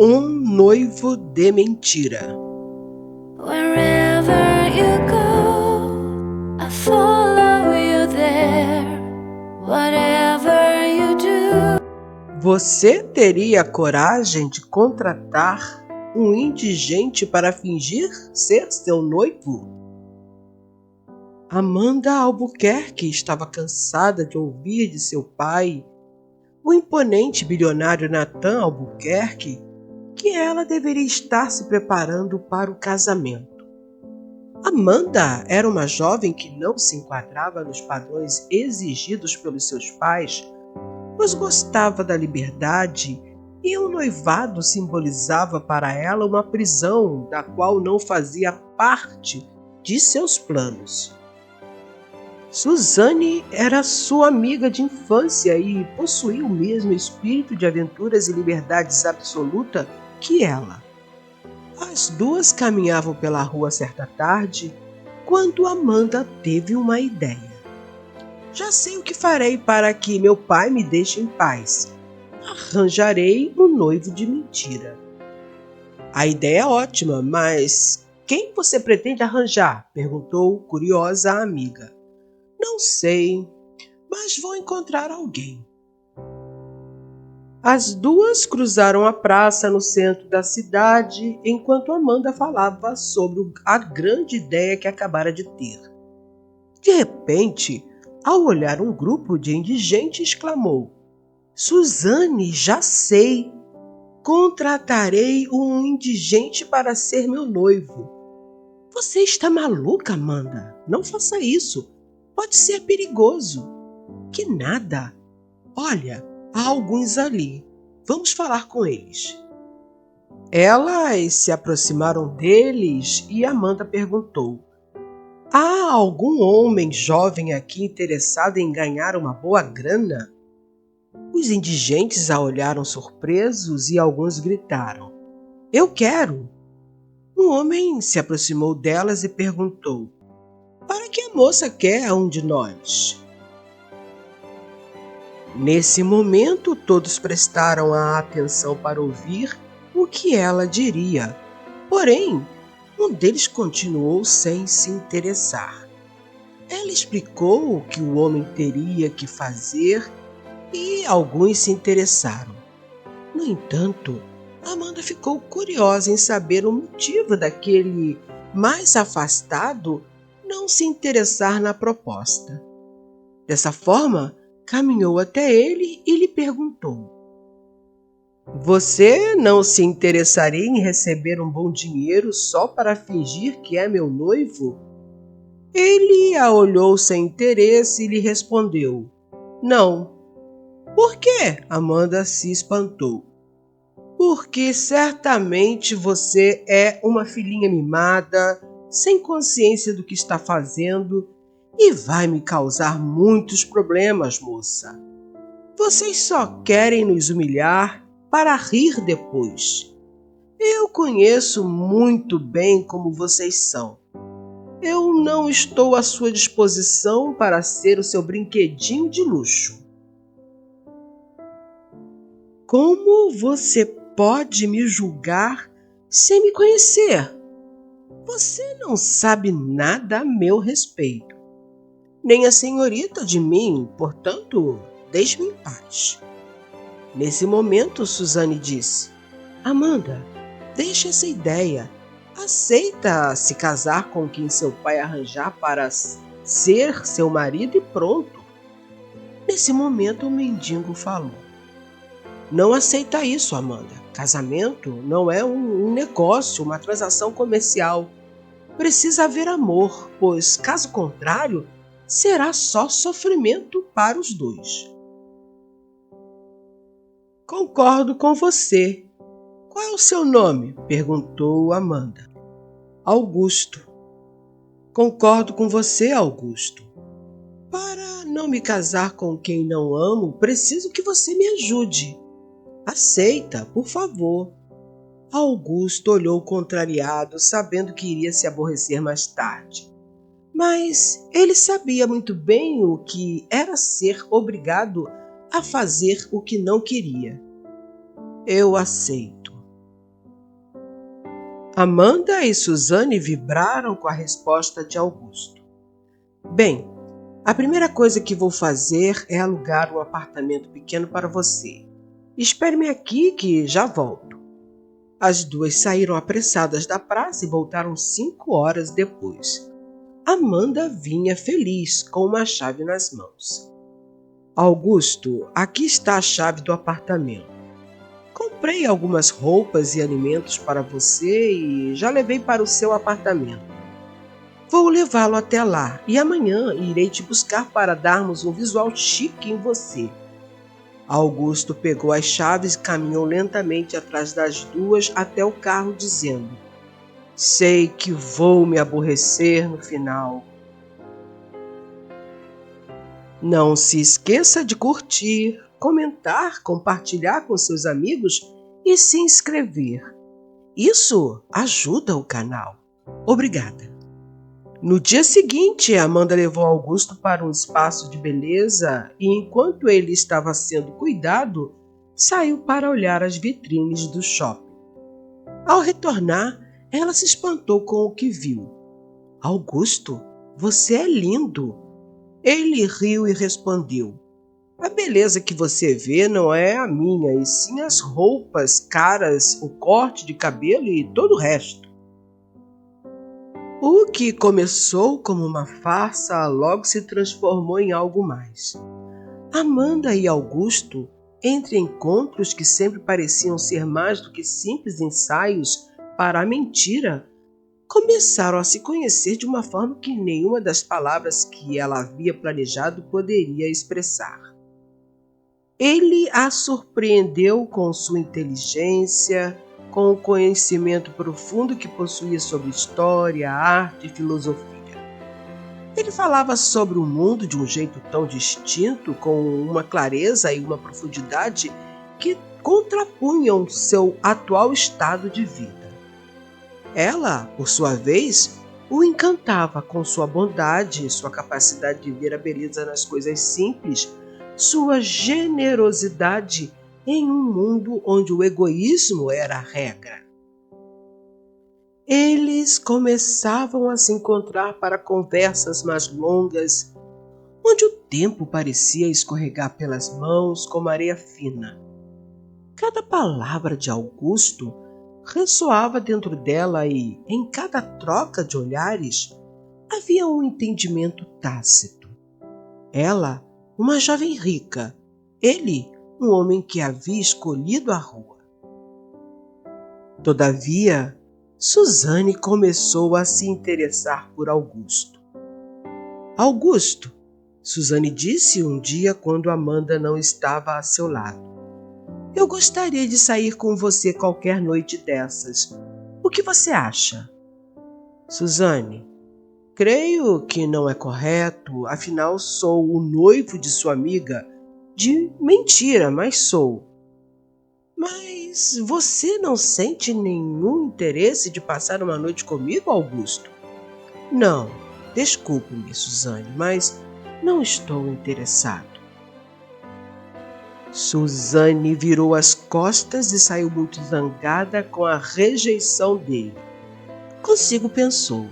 Um noivo de mentira. Wherever you go, I follow you there. Whatever you do. Você teria coragem de contratar um indigente para fingir ser seu noivo? Amanda Albuquerque estava cansada de ouvir de seu pai, o imponente bilionário Nathan Albuquerque, que ela deveria estar se preparando para o casamento. Amanda era uma jovem que não se enquadrava nos padrões exigidos pelos seus pais, pois gostava da liberdade e o noivado simbolizava para ela uma prisão da qual não fazia parte de seus planos. Suzane era sua amiga de infância e possuía o mesmo espírito de aventuras e liberdades absoluta que ela. As duas caminhavam pela rua certa tarde, quando Amanda teve uma ideia. Já sei o que farei para que meu pai me deixe em paz. Arranjarei um noivo de mentira. A ideia é ótima, mas quem você pretende arranjar? Perguntou curiosa a amiga. Não sei, mas vou encontrar alguém. As duas cruzaram a praça no centro da cidade enquanto Amanda falava sobre a grande ideia que acabara de ter. De repente, ao olhar um grupo de indigentes, exclamou: Suzane, já sei! Contratarei um indigente para ser meu noivo. Você está maluca, Amanda? Não faça isso. Pode ser perigoso. Que nada. Olha, há alguns ali. Vamos falar com eles. Elas se aproximaram deles e Amanda perguntou: há algum homem jovem aqui interessado em ganhar uma boa grana? Os indigentes a olharam surpresos e alguns gritaram: Eu quero! Um homem se aproximou delas e perguntou: Para que a moça quer um de nós? Nesse momento, todos prestaram a atenção para ouvir o que ela diria. Porém, um deles continuou sem se interessar. Ela explicou o que o homem teria que fazer e alguns se interessaram. No entanto, Amanda ficou curiosa em saber o motivo daquele mais afastado não se interessar na proposta. Dessa forma, caminhou até ele e lhe perguntou: Você não se interessaria em receber um bom dinheiro só para fingir que é meu noivo? Ele a olhou sem interesse e lhe respondeu: Não. Por quê? Amanda se espantou. Porque certamente você é uma filhinha mimada, sem consciência do que está fazendo e vai me causar muitos problemas, moça. Vocês só querem nos humilhar para rir depois. Eu conheço muito bem como vocês são. Eu não estou à sua disposição para ser o seu brinquedinho de luxo. Como você pode me julgar sem me conhecer? Você não sabe nada a meu respeito, nem a senhorita de mim, portanto, deixe-me em paz. Nesse momento, Suzane disse: Amanda, deixe essa ideia. Aceita se casar com quem seu pai arranjar para ser seu marido e pronto. Nesse momento, o mendigo falou: Não aceita isso, Amanda. Casamento não é um negócio, uma transação comercial. Precisa haver amor, pois, caso contrário, será só sofrimento para os dois. Concordo com você. Qual é o seu nome? Perguntou Amanda. Augusto. Concordo com você, Augusto. Para não me casar com quem não amo, preciso que você me ajude. Aceita, por favor. Augusto olhou contrariado, sabendo que iria se aborrecer mais tarde. Mas ele sabia muito bem o que era ser obrigado a fazer o que não queria. Eu aceito. Amanda e Suzane vibraram com a resposta de Augusto. Bem, a primeira coisa que vou fazer é alugar um apartamento pequeno para você. Espere-me aqui que já volto. As duas saíram apressadas da praça e voltaram 5 horas depois. Amanda vinha feliz, com uma chave nas mãos. Augusto, aqui está a chave do apartamento. Comprei algumas roupas e alimentos para você e já levei para o seu apartamento. Vou levá-lo até lá e amanhã irei te buscar para darmos um visual chique em você. Augusto pegou as chaves e caminhou lentamente atrás das duas até o carro, dizendo: sei que vou me aborrecer no final. Não se esqueça de curtir, comentar, compartilhar com seus amigos e se inscrever. Isso ajuda o canal. Obrigada. No dia seguinte, Amanda levou Augusto para um espaço de beleza e, enquanto ele estava sendo cuidado, saiu para olhar as vitrines do shopping. Ao retornar, ela se espantou com o que viu. Augusto, você é lindo! Ele riu e respondeu: a beleza que você vê não é a minha, e sim as roupas caras, o corte de cabelo e todo o resto. O que começou como uma farsa logo se transformou em algo mais. Amanda e Augusto, entre encontros que sempre pareciam ser mais do que simples ensaios para a mentira, começaram a se conhecer de uma forma que nenhuma das palavras que ela havia planejado poderia expressar. Ele a surpreendeu com sua inteligência, com o conhecimento profundo que possuía sobre história, arte e filosofia. Ele falava sobre o mundo de um jeito tão distinto, com uma clareza e uma profundidade que contrapunham seu atual estado de vida. Ela, por sua vez, o encantava com sua bondade, sua capacidade de ver a beleza nas coisas simples, sua generosidade em um mundo onde o egoísmo era a regra. Eles começavam a se encontrar para conversas mais longas, onde o tempo parecia escorregar pelas mãos como areia fina. Cada palavra de Augusto ressoava dentro dela e, em cada troca de olhares, havia um entendimento tácito. Ela, uma jovem rica, ele, um homem que havia escolhido a rua. Todavia, Suzane começou a se interessar por Augusto. Augusto, Suzane disse um dia quando Amanda não estava a seu lado. Eu gostaria de sair com você qualquer noite dessas. O que você acha? Suzane, creio que não é correto, afinal sou o noivo de sua amiga. De mentira, mas sou. Mas você não sente nenhum interesse de passar uma noite comigo, Augusto? Não, desculpe-me, Suzane, mas não estou interessado. Suzane virou as costas e saiu muito zangada com a rejeição dele. Consigo pensou: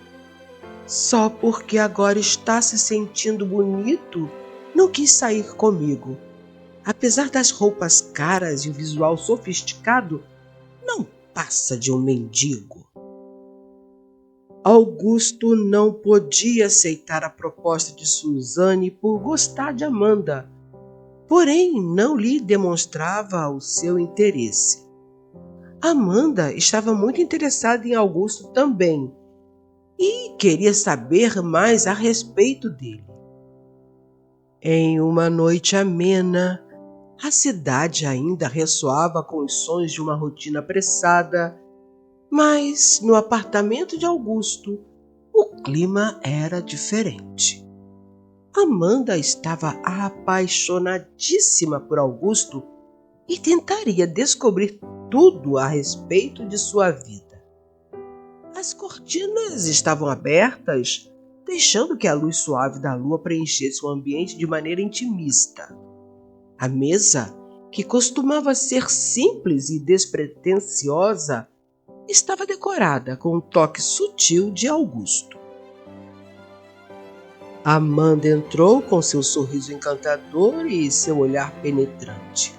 só porque agora está se sentindo bonito, não quis sair comigo. Apesar das roupas caras e o visual sofisticado, não passa de um mendigo. Augusto não podia aceitar a proposta de Suzane por gostar de Amanda, porém não lhe demonstrava o seu interesse. Amanda estava muito interessada em Augusto também e queria saber mais a respeito dele. Em uma noite amena, a cidade ainda ressoava com os sons de uma rotina apressada, mas no apartamento de Augusto o clima era diferente. Amanda estava apaixonadíssima por Augusto e tentaria descobrir tudo a respeito de sua vida. As cortinas estavam abertas, deixando que a luz suave da lua preenchesse o ambiente de maneira intimista. A mesa, que costumava ser simples e despretensiosa, estava decorada com um toque sutil de Augusto. Amanda entrou com seu sorriso encantador e seu olhar penetrante.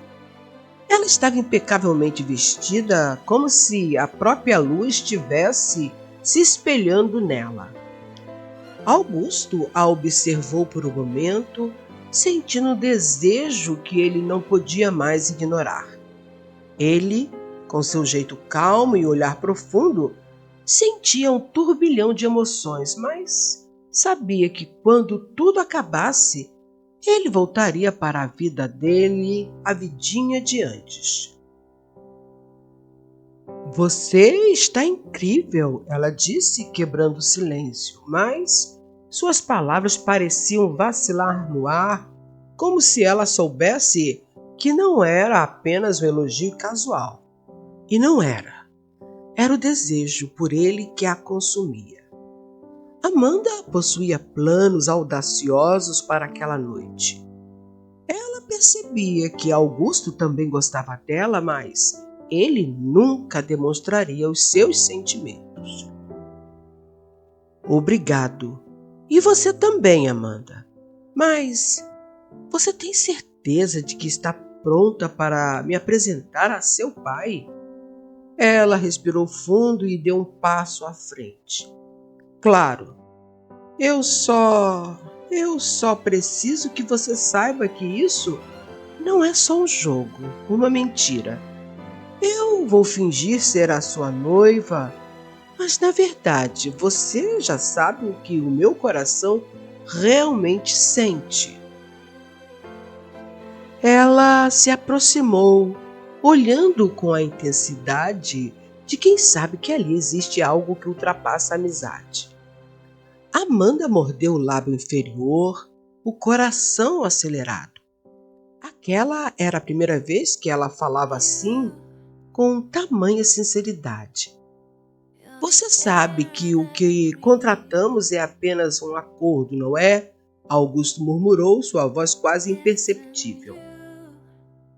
Ela estava impecavelmente vestida, como se a própria lua estivesse se espelhando nela. Augusto a observou por um momento, sentindo um desejo que ele não podia mais ignorar. Ele, com seu jeito calmo e olhar profundo, sentia um turbilhão de emoções, mas sabia que quando tudo acabasse, ele voltaria para a vida dele, a vidinha de antes. Você está incrível, ela disse, quebrando o silêncio, mas suas palavras pareciam vacilar no ar, como se ela soubesse que não era apenas um elogio casual. E não era. Era o desejo por ele que a consumia. Amanda possuía planos audaciosos para aquela noite. Ela percebia que Augusto também gostava dela, mas ele nunca demonstraria os seus sentimentos. Obrigado. E você também, Amanda. Mas você tem certeza de que está pronta para me apresentar a seu pai? Ela respirou fundo e deu um passo à frente. Claro, eu só preciso que você saiba que isso não é só um jogo, uma mentira. Eu vou fingir ser a sua noiva, mas na verdade você já sabe o que o meu coração realmente sente. Ela se aproximou, olhando com a intensidade de quem sabe que ali existe algo que ultrapassa a amizade. Amanda mordeu o lábio inferior, o coração acelerado. Aquela era a primeira vez que ela falava assim, com tamanha sinceridade. Você sabe que o que contratamos é apenas um acordo, não é? Augusto murmurou, sua voz quase imperceptível.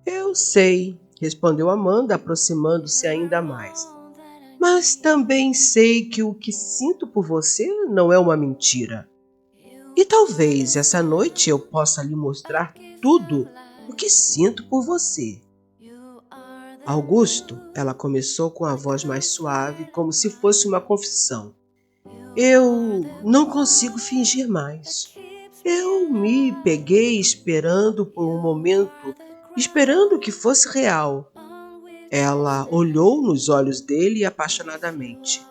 Eu sei, respondeu Amanda, aproximando-se ainda mais. Mas também sei que o que sinto por você não é uma mentira. E talvez essa noite eu possa lhe mostrar tudo o que sinto por você. Augusto, ela começou com a voz mais suave, como se fosse uma confissão. Eu não consigo fingir mais. Eu me peguei esperando por um momento, esperando que fosse real. Ela olhou nos olhos dele apaixonadamente.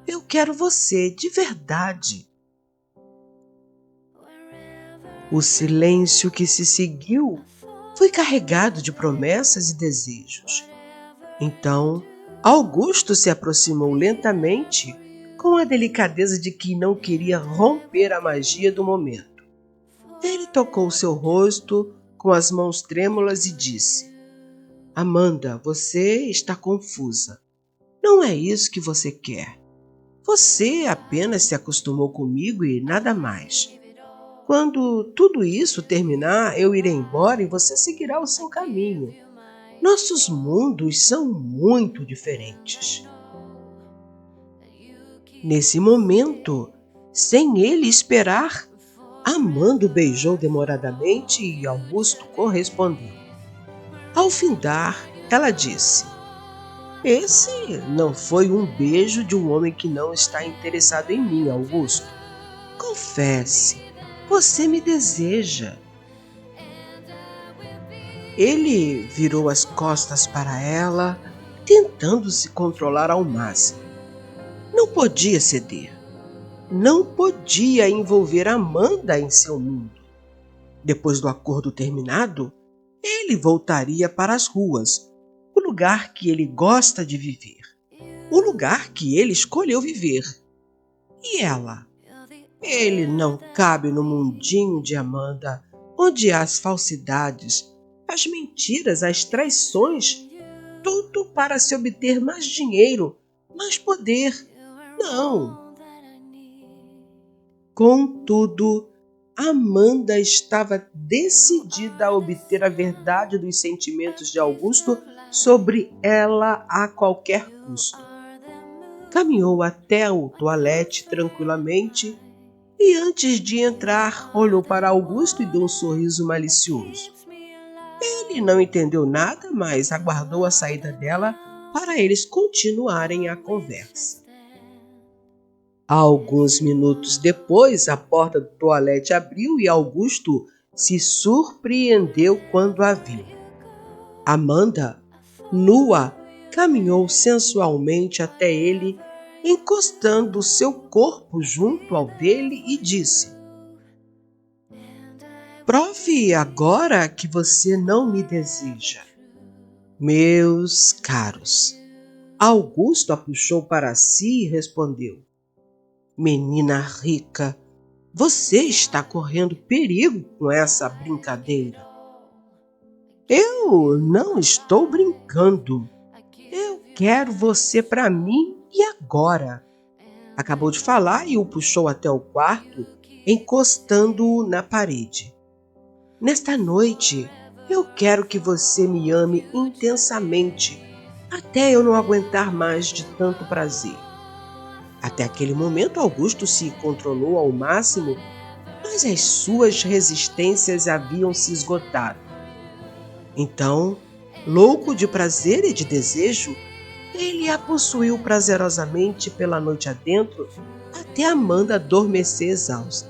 Eu quero você, de verdade. O silêncio que se seguiu foi carregado de promessas e desejos. Então, Augusto se aproximou lentamente, com a delicadeza de quem não queria romper a magia do momento. Ele tocou seu rosto com as mãos trêmulas e disse: Amanda, você está confusa. Não é isso que você quer. Você apenas se acostumou comigo e nada mais. Quando tudo isso terminar, eu irei embora e você seguirá o seu caminho. Nossos mundos são muito diferentes. Nesse momento, sem ele esperar, Amanda o beijou demoradamente e Augusto correspondeu. Ao findar, ela disse: Esse não foi um beijo de um homem que não está interessado em mim, Augusto. Confesse, você me deseja. Ele virou as costas para ela, tentando se controlar ao máximo. Não podia ceder. Não podia envolver Amanda em seu mundo. Depois do acordo terminado, ele voltaria para as ruas, o lugar que ele gosta de viver, o lugar que ele escolheu viver. E ela? Ele não cabe no mundinho de Amanda, onde há as falsidades, as mentiras, as traições, tudo para se obter mais dinheiro, mais poder. Não. Contudo, Amanda estava decidida a obter a verdade dos sentimentos de Augusto sobre ela a qualquer custo. caminhou até o toalete tranquilamente e, antes de entrar, olhou para Augusto e deu um sorriso malicioso. Ele não entendeu nada, mas aguardou a saída dela para eles continuarem a conversa. Alguns minutos depois, a porta do toalete abriu e Augusto se surpreendeu quando a viu. Amanda, nua, caminhou sensualmente até ele, encostando seu corpo junto ao dele e disse: "Prove agora que você não me deseja." Meus caros, Augusto a puxou para si e respondeu: "Menina rica, você está correndo perigo com essa brincadeira." "Eu não estou brincando. Eu quero você para mim e agora." Acabou de falar e o puxou até o quarto, encostando-o na parede. "Nesta noite, eu quero que você me ame intensamente, até eu não aguentar mais de tanto prazer." Até aquele momento, Augusto se controlou ao máximo, mas as suas resistências haviam se esgotado. Então, louco de prazer e de desejo, ele a possuiu prazerosamente pela noite adentro até Amanda adormecer exausta.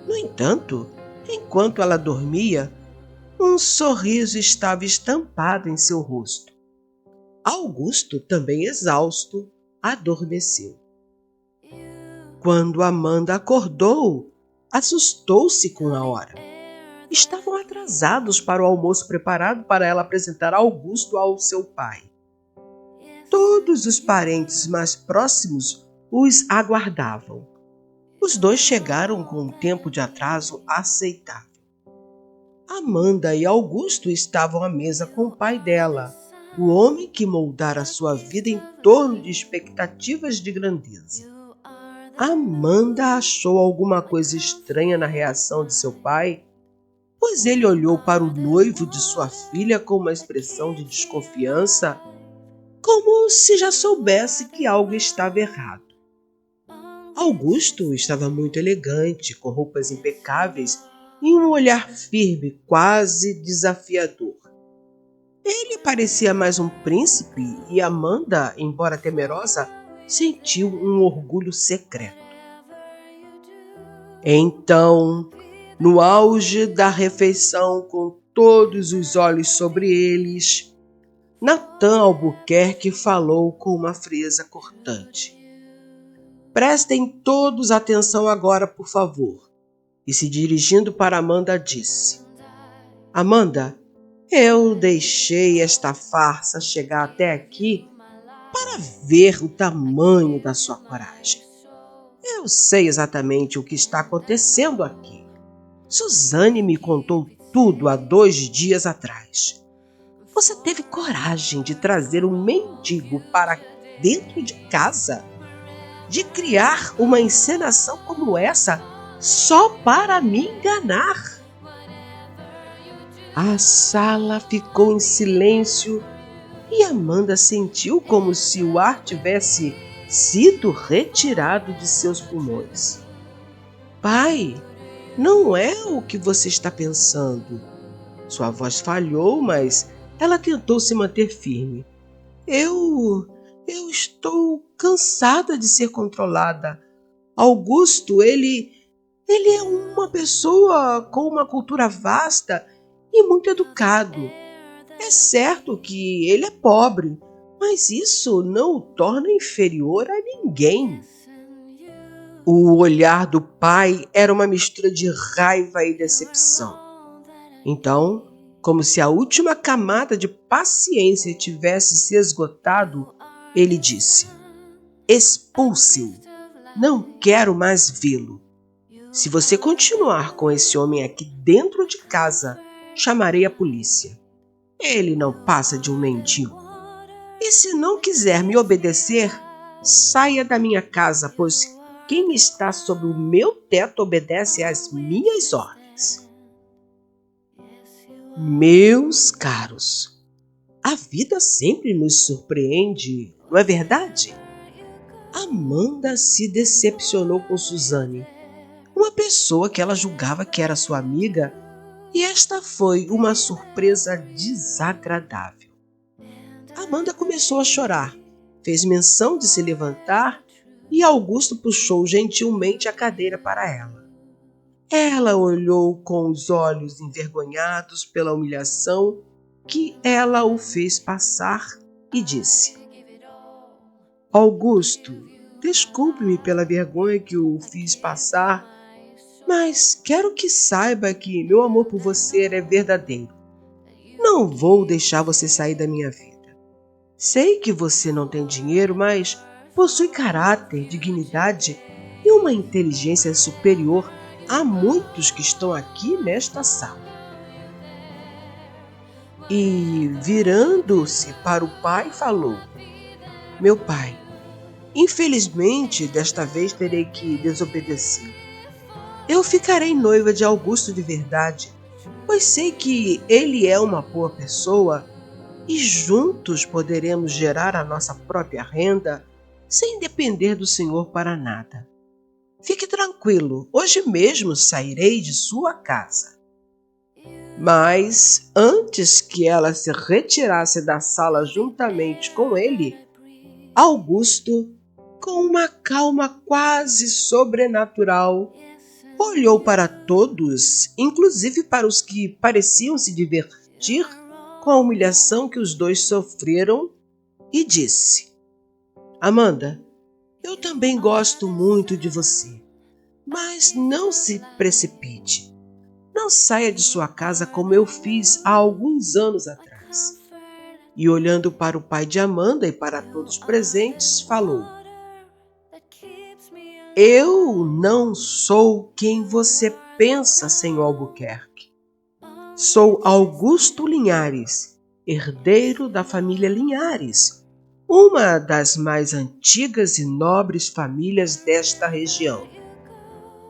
No entanto, enquanto ela dormia, um sorriso estava estampado em seu rosto. Augusto, também exausto, adormeceu. Quando Amanda acordou, assustou-se com a hora. Estavam atrasados para o almoço preparado para ela apresentar Augusto ao seu pai. Todos os parentes mais próximos os aguardavam. Os dois chegaram com um tempo de atraso aceitável. Amanda e Augusto estavam à mesa com o pai dela, o homem que moldara sua vida em torno de expectativas de grandeza. Amanda achou alguma coisa estranha na reação de seu pai, pois ele olhou para o noivo de sua filha com uma expressão de desconfiança, como se já soubesse que algo estava errado. Augusto estava muito elegante, com roupas impecáveis e um olhar firme, quase desafiador. Ele parecia mais um príncipe e Amanda, embora temerosa, sentiu um orgulho secreto. Então, no auge da refeição, com todos os olhos sobre eles, Natan Albuquerque falou com uma frieza cortante. "Prestem todos atenção agora, por favor." E se dirigindo para Amanda, disse: "Amanda, eu deixei esta farsa chegar até aqui para ver o tamanho da sua coragem. Eu sei exatamente o que está acontecendo aqui. Suzane me contou tudo há 2 dias atrás. Você teve coragem de trazer um mendigo para dentro de casa? De criar uma encenação como essa só para me enganar?" A sala ficou em silêncio e Amanda sentiu como se o ar tivesse sido retirado de seus pulmões. "Pai, não é o que você está pensando." Sua voz falhou, mas ela tentou se manter firme. Eu estou cansada de ser controlada. Augusto, ele é uma pessoa com uma cultura vasta e muito educado. É certo que ele é pobre, mas isso não o torna inferior a ninguém." O olhar do pai era uma mistura de raiva e decepção. Então, como se a última camada de paciência tivesse se esgotado, ele disse: "Expulse-o. Não quero mais vê-lo. Se você continuar com esse homem aqui dentro de casa, chamarei a polícia. Ele não passa de um mendigo. E se não quiser me obedecer, saia da minha casa, pois quem está sob o meu teto obedece às minhas ordens." Meus caros, a vida sempre nos surpreende, não é verdade? Amanda se decepcionou com Suzane, uma pessoa que ela julgava que era sua amiga, e esta foi uma surpresa desagradável. Amanda começou a chorar, fez menção de se levantar e Augusto puxou gentilmente a cadeira para ela. Ela olhou com os olhos envergonhados pela humilhação que ela o fez passar e disse: Augusto, desculpe-me pela vergonha que o fiz passar, mas quero que saiba que meu amor por você é verdadeiro. Não vou deixar você sair da minha vida. Sei que você não tem dinheiro, mas possui caráter, dignidade e uma inteligência superior a muitos que estão aqui nesta sala. E, virando-se para o pai, falou: Meu pai, infelizmente desta vez terei que desobedecer. Eu ficarei noiva de Augusto de verdade, pois sei que ele é uma boa pessoa e juntos poderemos gerar a nossa própria renda sem depender do Senhor para nada. Fique tranquilo, hoje mesmo sairei de sua casa. Mas, antes que ela se retirasse da sala juntamente com ele, Augusto, com uma calma quase sobrenatural, olhou para todos, inclusive para os que pareciam se divertir com a humilhação que os dois sofreram, e disse: Amanda, eu também gosto muito de você, mas não se precipite. Não saia de sua casa como eu fiz há alguns anos atrás. E olhando para o pai de Amanda e para todos presentes, falou: Eu não sou quem você pensa, senhor Albuquerque. Sou Augusto Linhares, herdeiro da família Linhares, uma das mais antigas e nobres famílias desta região.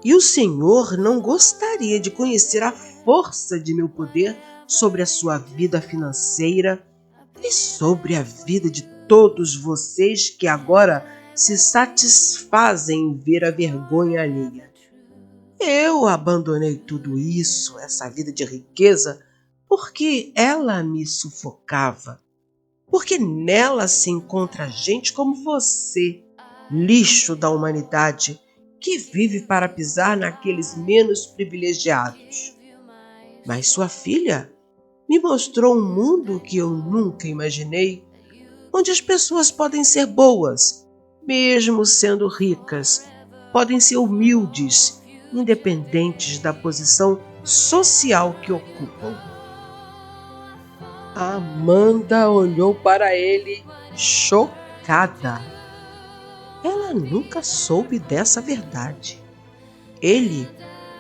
E o senhor não gostaria de conhecer a força de meu poder sobre a sua vida financeira e sobre a vida de todos vocês que agora se satisfazem em ver a vergonha alheia. Eu abandonei tudo isso, essa vida de riqueza, porque ela me sufocava. Porque nela se encontra gente como você, lixo da humanidade, que vive para pisar naqueles menos privilegiados. Mas sua filha me mostrou um mundo que eu nunca imaginei, onde as pessoas podem ser boas, mesmo sendo ricas, podem ser humildes, independentes da posição social que ocupam. Amanda olhou para ele chocada. Ela nunca soube dessa verdade. Ele,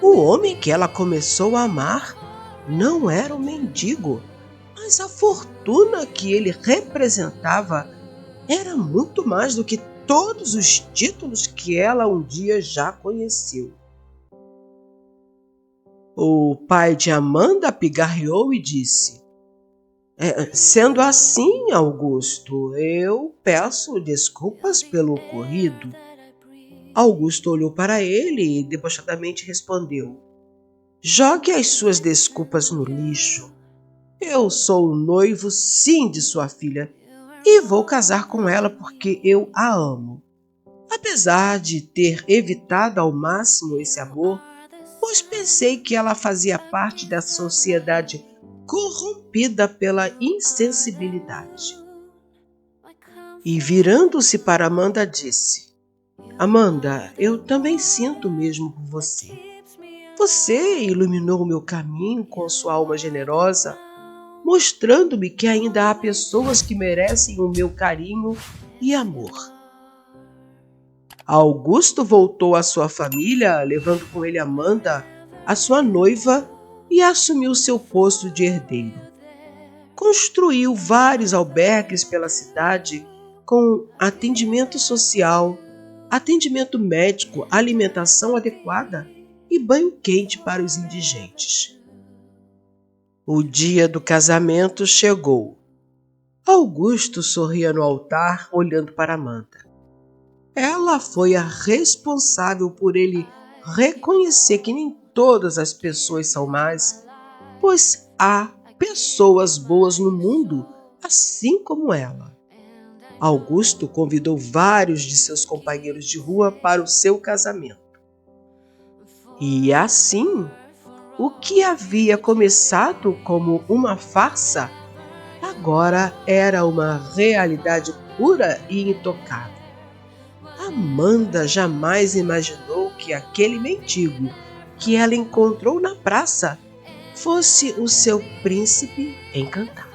o homem que ela começou a amar, não era um mendigo, mas a fortuna que ele representava era muito mais do que todos os títulos que ela um dia já conheceu. O pai de Amanda pigarreou e disse: Sendo assim, Augusto, eu peço desculpas pelo ocorrido. Augusto olhou para ele e debochadamente respondeu: Jogue as suas desculpas no lixo. Eu sou o noivo, sim, de sua filha, e vou casar com ela porque eu a amo. Apesar de ter evitado ao máximo esse amor, pois pensei que ela fazia parte da sociedade corrompida pela insensibilidade. E virando-se para Amanda, disse: Amanda, eu também sinto o mesmo por você. Você iluminou o meu caminho com sua alma generosa, mostrando-me que ainda há pessoas que merecem o meu carinho e amor. Augusto voltou à sua família, levando com ele Amanda, a sua noiva, e assumiu seu posto de herdeiro. Construiu vários albergues pela cidade com atendimento social, atendimento médico, alimentação adequada e banho quente para os indigentes. O dia do casamento chegou. Augusto sorria no altar, olhando para Amanda. Ela foi a responsável por ele reconhecer que nem todas as pessoas são más, pois há pessoas boas no mundo, assim como ela. Augusto convidou vários de seus companheiros de rua para o seu casamento. E assim, o que havia começado como uma farsa, agora era uma realidade pura e intocável. Amanda jamais imaginou que aquele mendigo que ela encontrou na praça fosse o seu príncipe encantado.